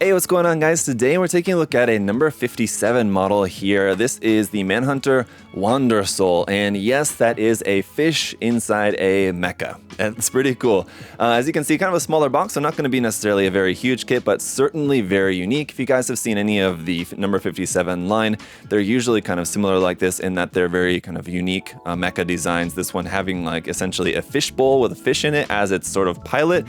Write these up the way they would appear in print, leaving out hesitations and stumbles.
Hey, what's going on, guys? Today we're taking a look at a number 57 model here. This is the Manhunter Wander Soul, and yes, that is a fish inside a mecha. It's pretty cool. As you can see, kind of a smaller box, so not going to be necessarily a very huge kit, but certainly very unique. If you guys have seen any of the number 57 line, they're usually kind of similar like this in that they're very kind of unique mecha designs. This one having like essentially a fish bowl with a fish in it as its sort of pilot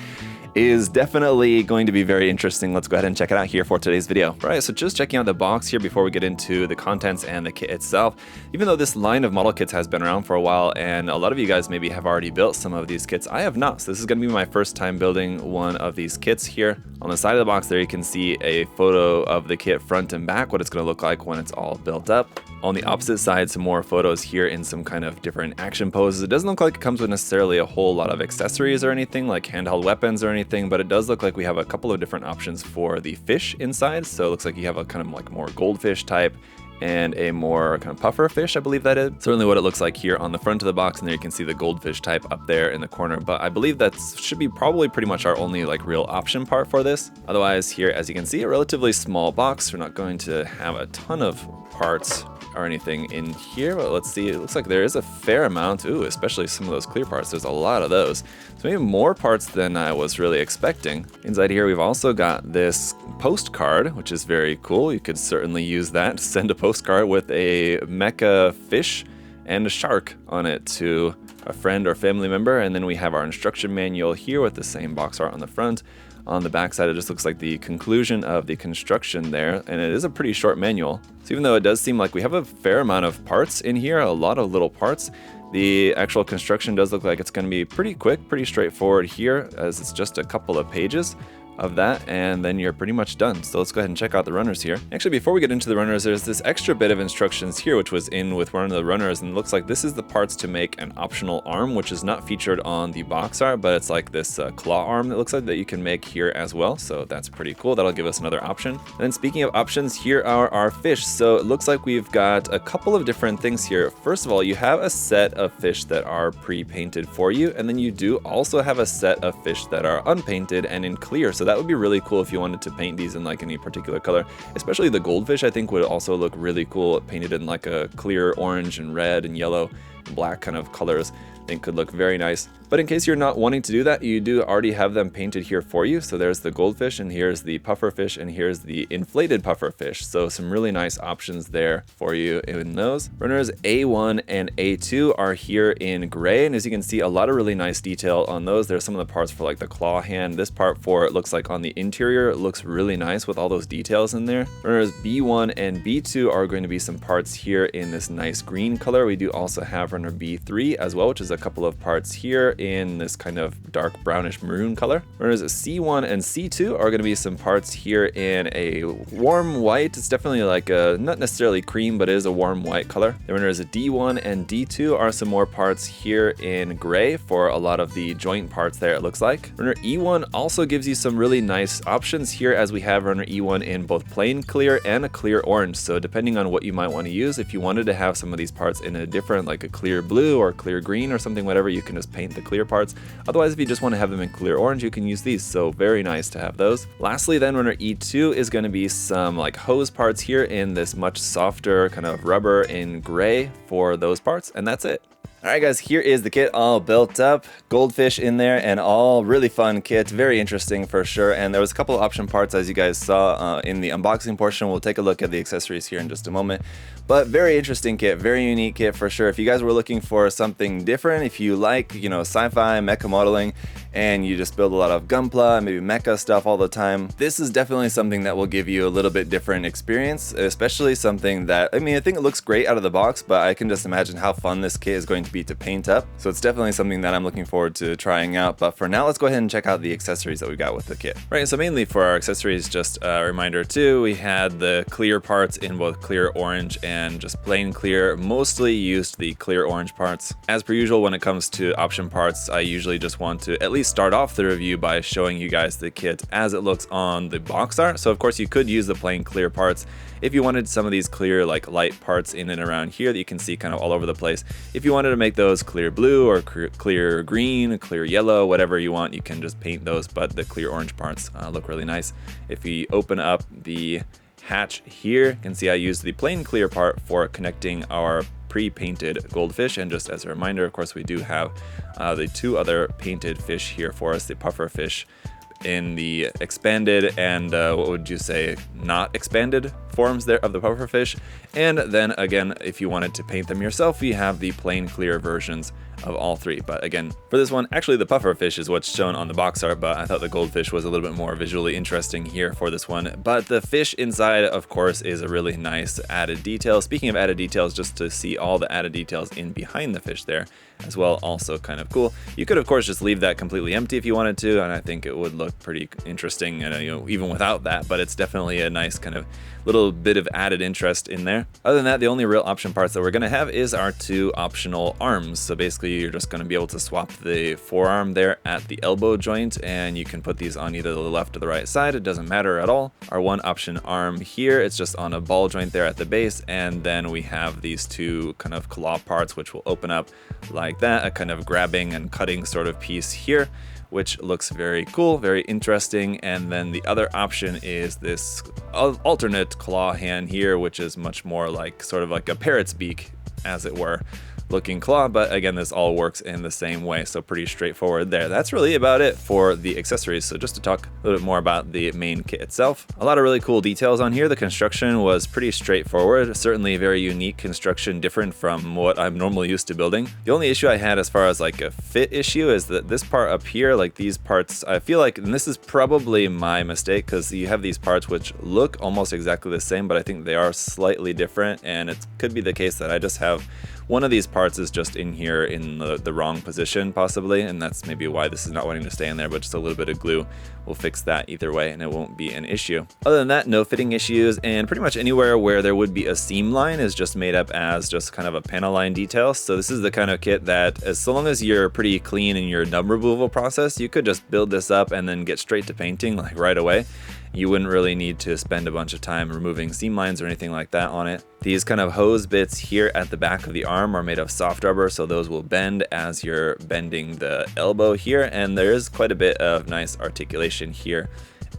is definitely going to be very interesting. Let's go ahead and check it out here for today's video. All right, so just checking out the box here before we get into the contents and the kit itself. Even though this line of model kits has been around for a while, and a lot of you guys maybe have already built some of these kits, I have not. So this is gonna be my first time building one of these kits here. On the side of the box there, you can see a photo of the kit front and back, what it's gonna look like when it's all built up. On the opposite side, some more photos here in some kind of different action poses. It doesn't look like it comes with necessarily a whole lot of accessories or anything, like handheld weapons or anything, but it does look like we have a couple of different options for the fish inside. So it looks like you have a kind of like more goldfish type and a more kind of puffer fish, I believe that is. Certainly what it looks like here on the front of the box, and there you can see the goldfish type up there in the corner, but I believe that should be probably pretty much our only like real option part for this. Otherwise here, as you can see, a relatively small box. We're not going to have a ton of parts or anything in here, but let's see. It looks like there is a fair amount. Ooh, especially some of those clear parts. There's a lot of those. So maybe more parts than I was really expecting. Inside here, we've also got this postcard, which is very cool. You could certainly use that to send a postcard with a mecha fish and a shark on it to a friend or family member. And then we have our instruction manual here with the same box art on the front. On the back side, it just looks like the conclusion of the construction there, and it is a pretty short manual. So even though it does seem like we have a fair amount of parts in here, a lot of little parts, the actual construction does look like it's going to be pretty quick, pretty straightforward here, as it's just a couple of pages of that, and then you're pretty much done. So let's go ahead and check out the runners here. Actually, before we get into the runners, there's this extra bit of instructions here, which was in with one of the runners, and it looks like this is the parts to make an optional arm, which is not featured on the box art, but it's like this claw arm that looks like that you can make here as well. So that's pretty cool. That'll give us another option. And then speaking of options, here are our fish. So it looks like we've got a couple of different things here. First of all, you have a set of fish that are pre-painted for you, and then you do also have a set of fish that are unpainted and in clear. So that would be really cool if you wanted to paint these in like any particular color. Especially the goldfish, I think would also look really cool painted in like a clear orange and red and yellow and black kind of colors. I think could look very nice. But in case you're not wanting to do that, you do already have them painted here for you. So there's the goldfish, and here's the puffer fish, and here's the inflated puffer fish. So some really nice options there for you in those. Runners A1 and A2 are here in gray, and as you can see, a lot of really nice detail on those. There's some of the parts for like the claw hand. This part for it looks like on the interior, it looks really nice with all those details in there. Runners B1 and B2 are going to be some parts here in this nice green color. We do also have runner B3 as well, which is a couple of parts here in this kind of dark brownish maroon color. Runners C1 and C2 are going to be some parts here in a warm white. It's definitely like a, not necessarily cream, but it is a warm white color. The runners D1 and D2 are some more parts here in gray for a lot of the joint parts there, it looks like. Runner E1 also gives you some really nice options here, as we have runner E1 in both plain clear and a clear orange. So depending on what you might want to use, if you wanted to have some of these parts in a different, like a clear blue or clear green or something, whatever, you can just paint the clear parts. Otherwise, if you just want to have them in clear orange, you can use these. So very nice to have those. Lastly, then runner E2 is going to be some like hose parts here in this much softer kind of rubber in gray for those parts, and that's it. Alright guys, here is the kit all built up, goldfish in there, and all really fun kit, very interesting for sure. And there was a couple of option parts, as you guys saw in the unboxing portion. We'll take a look at the accessories here in just a moment, but very interesting kit, very unique kit for sure. If you guys were looking for something different, if you like, you know, sci-fi mecha modeling, and you just build a lot of gunpla, maybe mecha stuff all the time, this is definitely something that will give you a little bit different experience, especially something that, I mean, I think it looks great out of the box, but I can just imagine how fun this kit is going to be to paint up. So it's definitely something that I'm looking forward to trying out. But for now, let's go ahead and check out the accessories that we got with the kit. Right, so mainly for our accessories, just a reminder too, we had the clear parts in both clear orange and just plain clear. Mostly used the clear orange parts. As per usual, when it comes to option parts, I usually just want to at least start off the review by showing you guys the kit as it looks on the box art. So of course you could use the plain clear parts if you wanted some of these clear like light parts in and around here that you can see kind of all over the place. If you wanted to make those clear blue or clear green, clear yellow, whatever you want, you can just paint those, but the clear orange parts look really nice. If we open up the hatch here, you can see I used the plain clear part for connecting our pre-painted goldfish, and just as a reminder, of course, we do have the 2 other painted fish here for us, the puffer fish in the expanded and what would you say, not expanded forms there of the pufferfish. And then again, if you wanted to paint them yourself, you have the plain clear versions of all 3. But again, for this one, actually the pufferfish is what's shown on the box art, but I thought the goldfish was a little bit more visually interesting here for this one. But the fish inside, of course, is a really nice added detail. Speaking of added details, just to see all the added details in behind the fish there as well, also kind of cool. You could, of course, just leave that completely empty if you wanted to, and I think it would look pretty interesting, even without that, but it's definitely a nice kind of little bit of added interest in there. Other than that, the only real option parts that we're going to have is our 2 optional arms. So basically, you're just going to be able to swap the forearm there at the elbow joint, and you can put these on either the left or the right side. It doesn't matter at all. Our 1 option arm here, it's just on a ball joint there at the base, and then we have these 2 kind of claw parts, which will open up like that, a kind of grabbing and cutting sort of piece here, which looks very cool, very interesting. And then the other option is this alternate claw hand here, which is much more like sort of like a parrot's beak, as it were, looking claw. But again, this all works in the same way, so pretty straightforward there. That's really about it for the accessories. So just to talk a little bit more about the main kit itself, a lot of really cool details on here. The construction was pretty straightforward, certainly very unique construction, different from what I'm normally used to building. The only issue I had as far as like a fit issue is that this part up here, like these parts, I feel like, and this is probably my mistake, because you have these parts which look almost exactly the same, but I think they are slightly different, and it could be the case that I just have one of these parts is just in here in the wrong position, possibly, and that's maybe why this is not wanting to stay in there, but just a little bit of glue will fix that either way, and it won't be an issue. Other than that, no fitting issues, and pretty much anywhere where there would be a seam line is just made up as just kind of a panel line detail. So this is the kind of kit that, as long as you're pretty clean in your nub removal process, you could just build this up and then get straight to painting like right away. You wouldn't really need to spend a bunch of time removing seam lines or anything like that on it. These kind of hose bits here at the back of the arm are made of soft rubber, so those will bend as you're bending the elbow here, and there is quite a bit of nice articulation here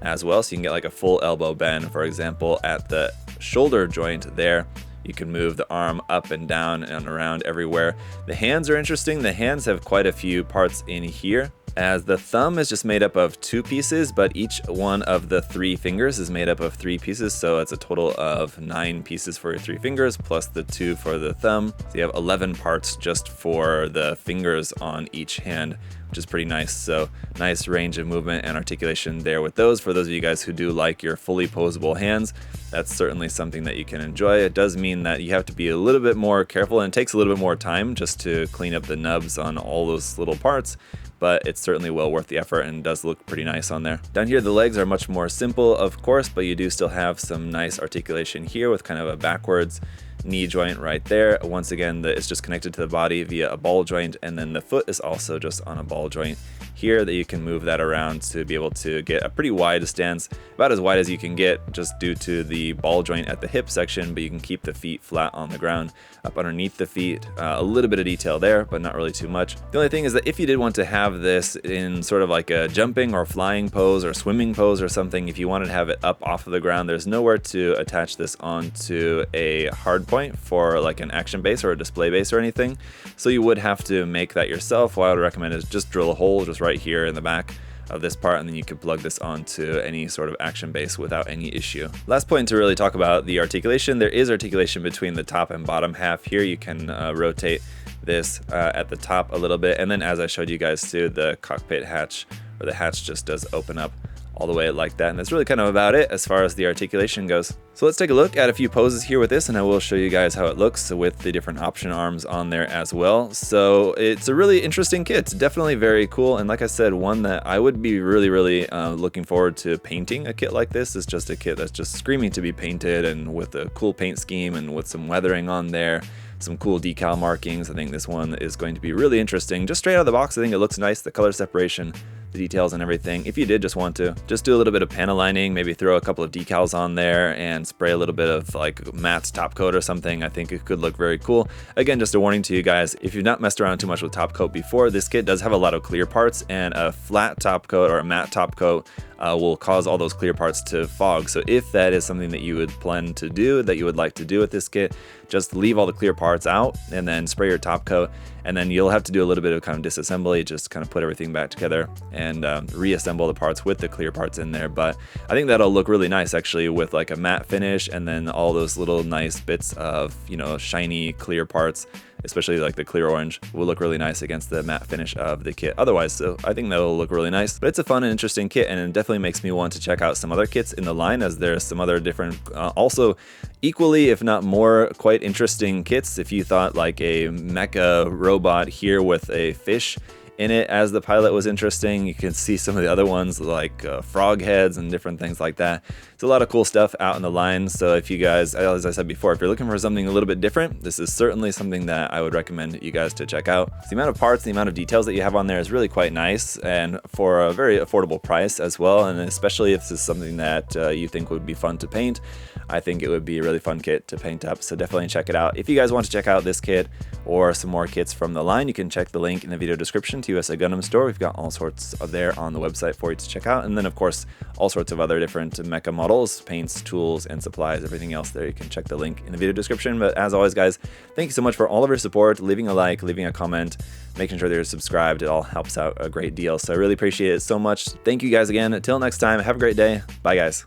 as well, so you can get like a full elbow bend. For example, at the shoulder joint there, you can move the arm up and down and around everywhere. The hands are interesting. The hands have quite a few parts in here, as the thumb is just made up of 2 pieces, but each one of the 3 fingers is made up of 3 pieces, so it's a total of 9 pieces for your 3 fingers, plus the 2 for the thumb. So you have 11 parts just for the fingers on each hand, which is pretty nice. So nice range of movement and articulation there with those. For those of you guys who do like your fully posable hands, that's certainly something that you can enjoy. It does mean that you have to be a little bit more careful, and it takes a little bit more time just to clean up the nubs on all those little parts, but it's certainly well worth the effort and does look pretty nice on there. Down here, the legs are much more simple, of course, but you do still have some nice articulation here with kind of a backwards knee joint right there. Once again, it's just connected to the body via a ball joint, and then the foot is also just on a ball joint here that you can move that around to be able to get a pretty wide stance, about as wide as you can get just due to the ball joint at the hip section, but you can keep the feet flat on the ground up underneath the feet. A little bit of detail there, but not really too much. The only thing is that if you did want to have this in sort of like a jumping or flying pose or swimming pose or something, if you wanted to have it up off of the ground, there's nowhere to attach this onto a hard point for like an action base or a display base or anything, so you would have to make that yourself. What I would recommend is just drill a hole just right here in the back of this part, and then you could plug this onto any sort of action base without any issue. Last point to really talk about the articulation. There is articulation between the top and bottom half here. You can rotate this at the top a little bit, and then as I showed you guys too, the cockpit hatch, or the hatch, just does open up all the way like that, and that's really kind of about it as far as the articulation goes. So let's take a look at a few poses here with this, and I will show you guys how it looks with the different option arms on there as well. So it's a really interesting kit. It's definitely very cool, and like I said, one that I would be really looking forward to painting. A kit like this is just a kit that's just screaming to be painted, and with a cool paint scheme and with some weathering on there, some cool decal markings. I think this one is going to be really interesting. Just straight out of the box, I think it looks nice. The color separation the details and everything. If you did just want to, just do a little bit of panel lining, maybe throw a couple of decals on there and spray a little bit of like matte top coat or something. I think it could look very cool. Again, just a warning to you guys, if you've not messed around too much with top coat before, this kit does have a lot of clear parts, and a flat top coat or a matte top coat will cause all those clear parts to fog. So if that is something that you would plan to do, that you would like to do with this kit, just leave all the clear parts out and then spray your top coat, and then you'll have to do a little bit of kind of disassembly, just kind of put everything back together and reassemble the parts with the clear parts in there. But I think that'll look really nice actually with like a matte finish, and then all those little nice bits of, you know, shiny clear parts, especially like the clear orange, will look really nice against the matte finish of the kit otherwise. So I think that'll look really nice. But it's a fun and interesting kit, and it definitely makes me want to check out some other kits in the line, as there's some other different also equally if not more quite interesting kits. If you thought like a mecha robot here with a fish in it as the pilot was interesting, you can see some of the other ones like frog heads and different things like that. It's a lot of cool stuff out in the line. So if you guys, as I said before, if you're looking for something a little bit different, this is certainly something that I would recommend you guys to check out. The amount of parts, the amount of details that you have on there is really quite nice, and for a very affordable price as well. And especially if this is something that you think would be fun to paint, I think it would be a really fun kit to paint up. So definitely check it out. If you guys want to check out this kit or some more kits from the line, you can check the link in the video description to USA Gundam store. We've got all sorts of there on the website for you to check out. And then of course, all sorts of other different mecha models, paints, tools, and supplies, everything else there. You can check the link in the video description. But as always, guys, thank you so much for all of your support, leaving a like, leaving a comment, making sure that you're subscribed. It all helps out a great deal. So I really appreciate it so much. Thank you guys again. Until next time, have a great day. Bye guys.